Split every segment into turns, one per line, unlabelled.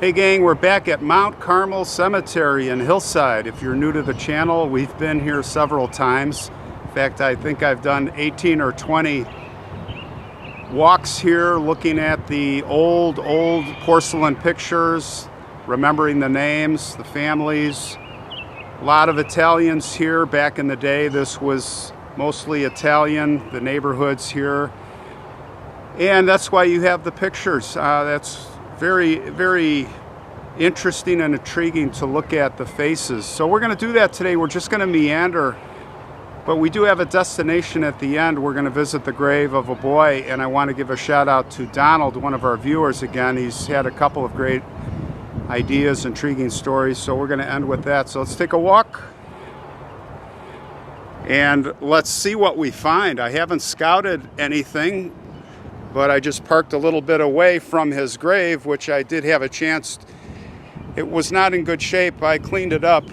Hey gang, we're back at Mount Carmel Cemetery in Hillside. If you're new to the channel, we've been here several times. In fact, I think I've done 18 or 20 walks here looking at the old porcelain pictures, remembering the names, the families. A lot of Italians here back in the day. This was mostly Italian, the neighborhoods here. And that's why you have the pictures. That's very interesting and intriguing to look at the faces. So we're going to do that today. We're just going to meander, but we do have a destination at the end. We're going to visit the grave of a boy, and I want to give a shout out to Donald, one of our viewers again. He's had a couple of great ideas, intriguing stories, so we're going to end with that. So let's take a walk and let's see what we find. I haven't scouted anything, but I just parked a little bit away from his grave, which I did have a chance. It was not in good shape. I cleaned it up,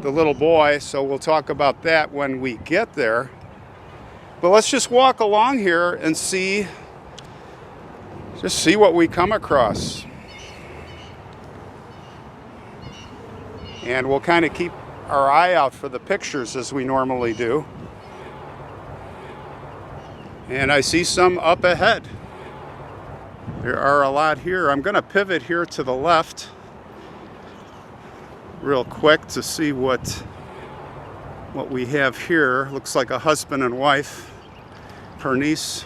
the little boy, so we'll talk about that when we get there. But let's just walk along here and see what we come across. And we'll kind of keep our eye out for the pictures as we normally do. And I see some up ahead. There are a lot here. I'm going to pivot here to the left real quick to see what we have here. Looks like a husband and wife, Pernice.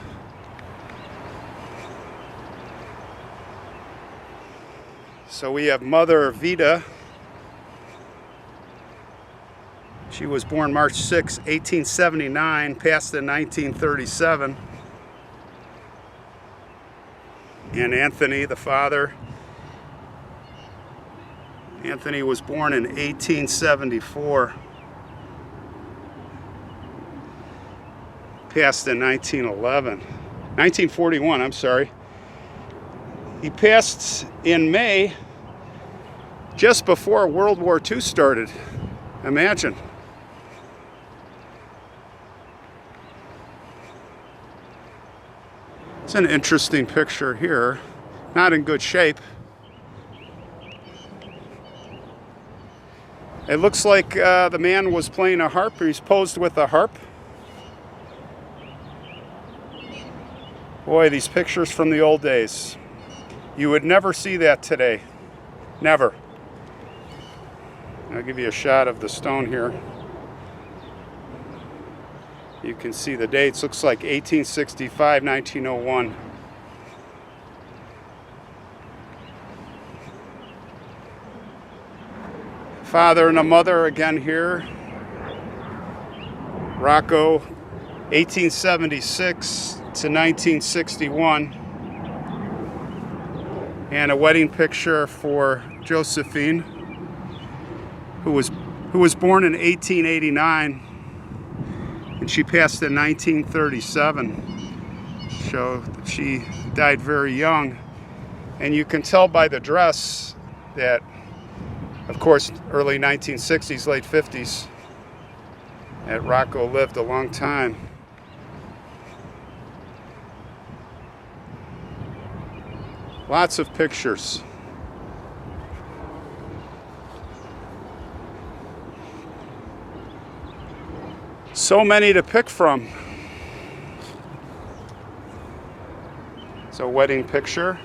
So we have Mother Vita. She was born March 6, 1879, passed in 1937. And Anthony, the father. Anthony was born in 1874. Passed in 1941, I'm sorry. He passed in May, just before World War II started. Imagine. It's an interesting picture here. Not in good shape. It looks like the man was playing a harp. He's posed with a harp. Boy, these pictures from the old days. You would never see that today. Never. I'll give you a shot of the stone here. You can see the dates. Looks like 1865, 1901. Father and a mother again here. Rocco, 1876 to 1961. And a wedding picture for Josephine, who was born in 1889. And she passed in 1937. So she died very young. And you can tell by the dress that, of course, early 1960s, late 50s, that Rocco lived a long time. Lots of pictures. So many to pick from. It's a wedding picture.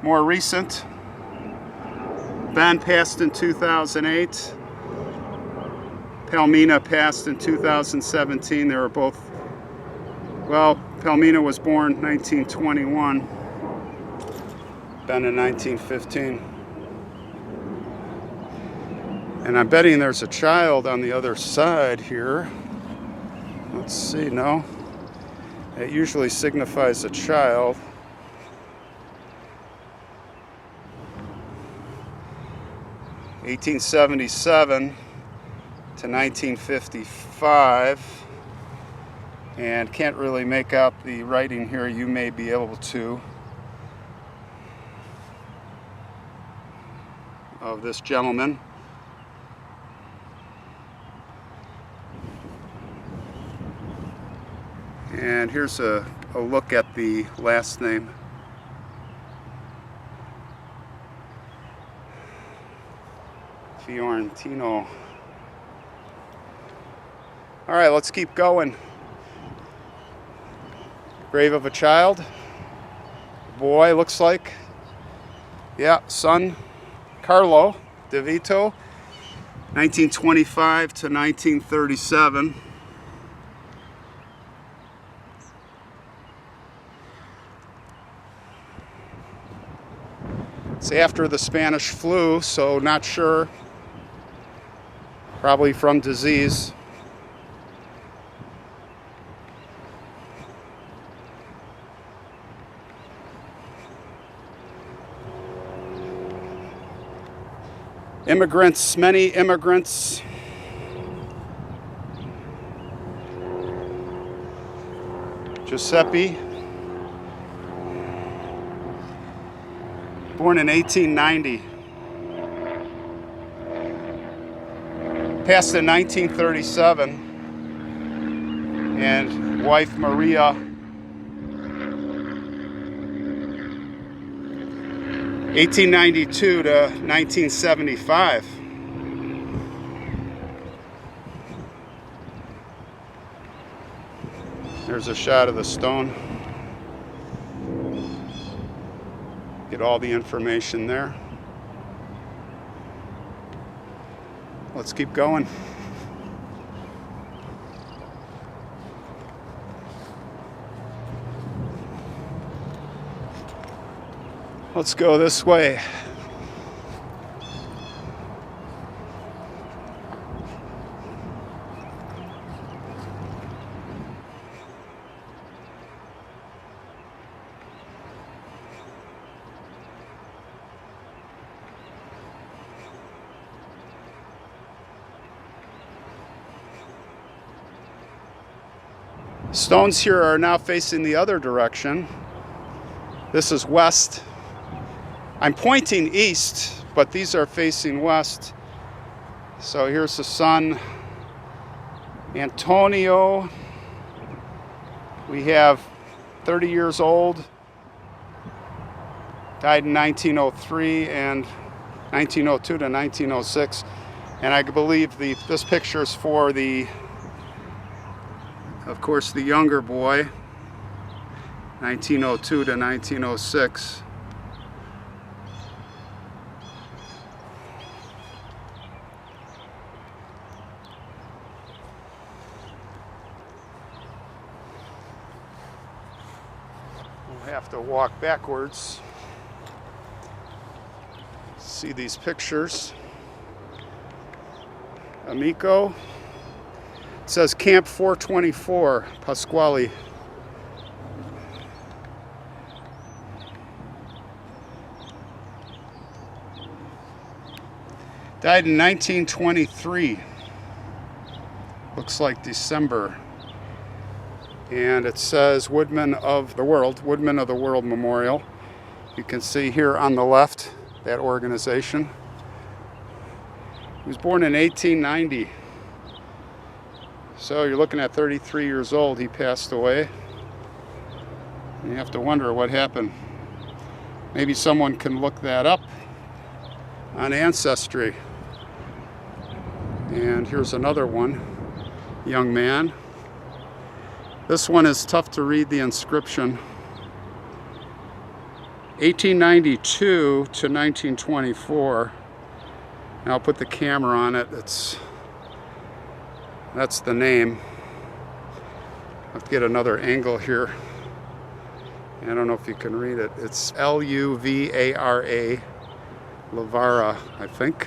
More recent. Ben passed in 2008. Palmina passed in 2017. They were both, well, Palmina was born 1921. Ben in 1915. And I'm betting there's a child on the other side here. Let's see, no. It usually signifies a child. (1877 to 1955). And can't really make out the writing here. You may be able to. Of this gentleman. And here's a look at the last name. Fiorentino. All right, let's keep going. Grave of a child. Boy, looks like. Yeah, son Carlo DeVito, 1925 to 1937. It's after the Spanish flu, so not sure. Probably from disease. Immigrants, many immigrants. Giuseppe, born in 1890, passed in 1937, and wife Maria, 1892 to 1975. There's a shot of the stone. Get all the information there. Let's keep going. Let's go this way. Stones here are now facing the other direction. This is west. I'm pointing east, but these are facing west. So here's the son, Antonio. We have 30 years old, died in 1903 and 1902 to 1906. And I believe this picture is for of course, the younger boy, 1902 to 1906. Have to walk backwards. See these pictures. Amico. It says Camp 424, Pasquale. Died in 1923. Looks like December. And it says Woodman of the World Memorial. You can see here on the left that organization. He was born in 1890. So you're looking at 33 years old. He passed away. And you have to wonder what happened. Maybe someone can look that up on Ancestry. And here's another one. Young man. This one is tough to read the inscription. 1892 to 1924. Now I'll put the camera on it. That's the name. I'll have to get another angle here. I don't know if you can read it. It's Luvara, Lavara, I think.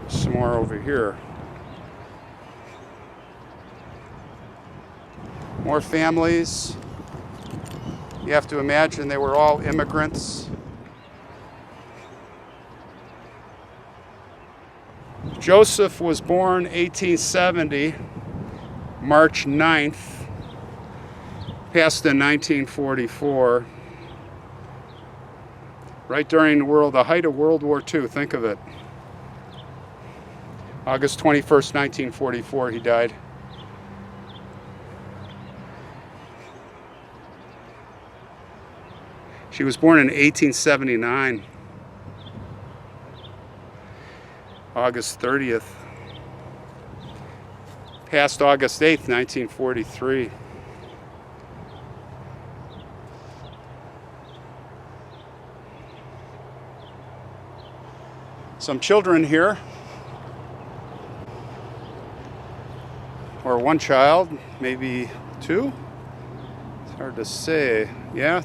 Some more over here. More families. You have to imagine they were all immigrants. Joseph was born 1870, March 9th, passed in 1944, right during the height of World War II, think of it. August 21st, 1944, he died. She was born in 1879, August 30th. Passed August 8th, 1943. Some children here, or one child, maybe two. It's hard to say. Yeah,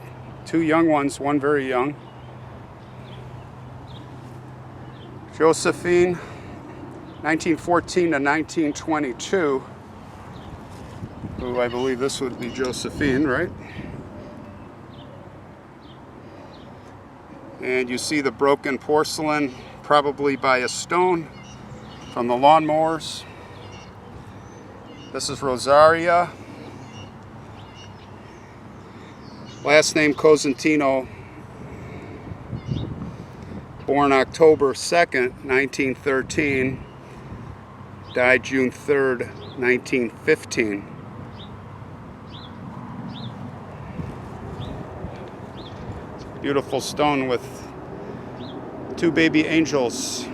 two young ones, one very young. Josephine, 1914 to 1922, who I believe this would be Josephine, right? And you see the broken porcelain, probably by a stone from the lawnmowers. This is Rosaria. Last name Cosentino. Born October 2nd, 1913. Died June 3rd, 1915. Beautiful stone with two baby angels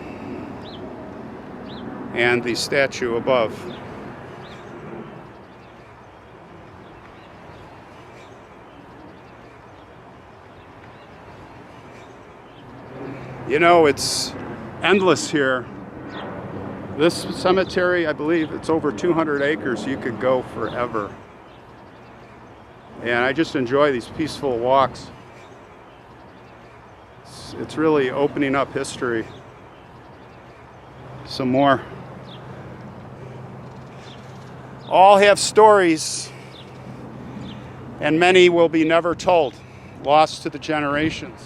and the statue above. You know, it's endless here. This cemetery, I believe it's over 200 acres. You could go forever. And I just enjoy these peaceful walks. It's really opening up history some more. All have stories, and many will be never told, lost to the generations.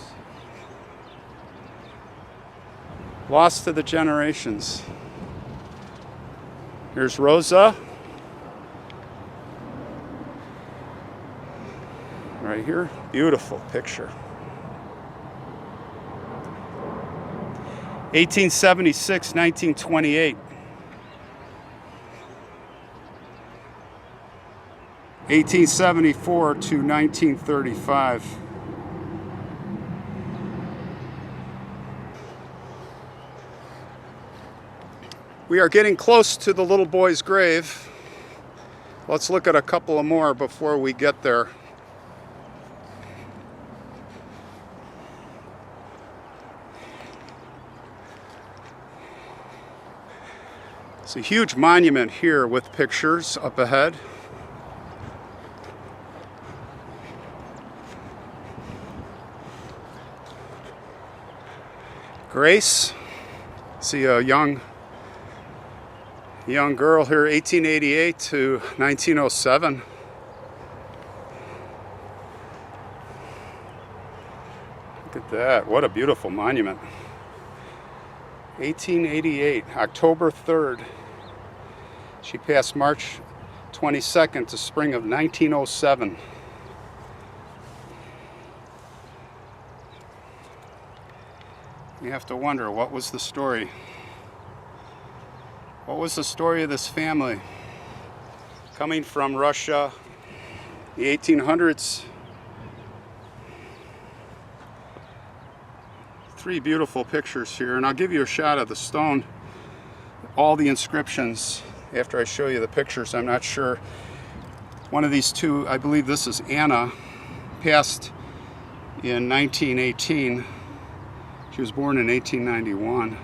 Lost to the generations. Here's Rosa. Right here. Beautiful picture. 1876, 1928. 1874 to 1935. We are getting close to the little boy's grave. Let's look at a couple of more before we get there. It's a huge monument here with pictures up ahead. Grace. See a young girl here, 1888 to 1907. Look at that. What a beautiful monument. 1888, October 3rd. She passed March 22nd to spring of 1907. You have to wonder, what was the story? What was the story of this family? Coming from Russia, the 1800s. Three beautiful pictures here, and I'll give you a shot of the stone. All the inscriptions, after I show you the pictures, I'm not sure. One of these two, I believe this is Anna, passed in 1918. She was born in 1891.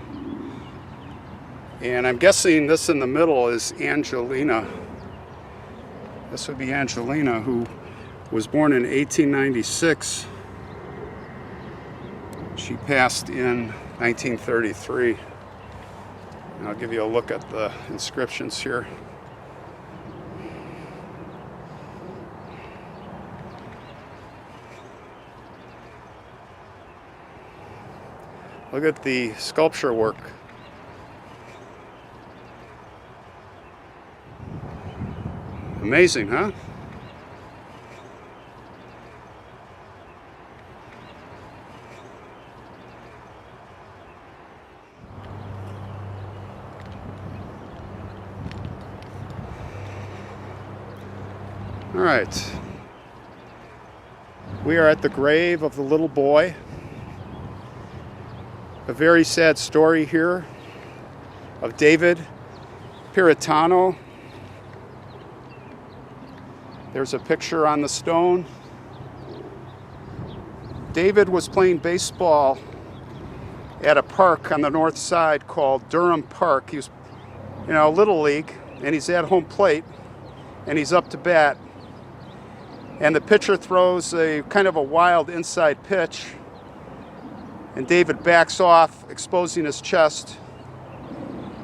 And I'm guessing this in the middle is Angelina. This would be Angelina, who was born in 1896. She passed in 1933. And I'll give you a look at the inscriptions here. Look at the sculpture work. Amazing, huh? All right. We are at the grave of the little boy. A very sad story here of David Piritano. There's a picture on the stone. David was playing baseball at a park on the north side called Durham Park. He was, Little League, and he's at home plate, and he's up to bat. And the pitcher throws a kind of a wild inside pitch, and David backs off, exposing his chest,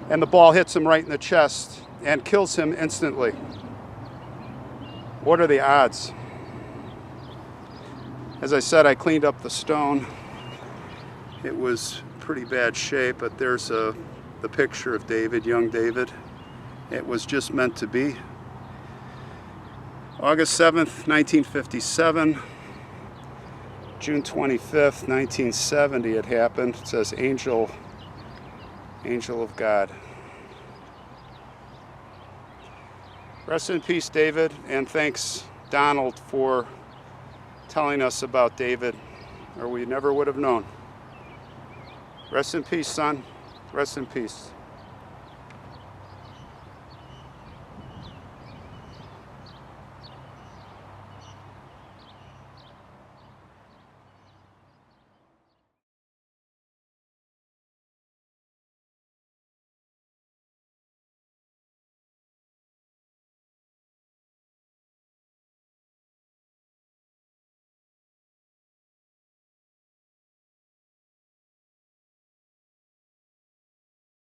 and the ball hits him right in the chest and kills him instantly. What are the odds? As I said, I cleaned up the stone. It was pretty bad shape, but there's the picture of David, young David. It was just meant to be. August 7th, 1957, June 25th, 1970 it happened. It says Angel of God. Rest in peace, David, and thanks, Donald, for telling us about David, or we never would have known. Rest in peace, son. Rest in peace.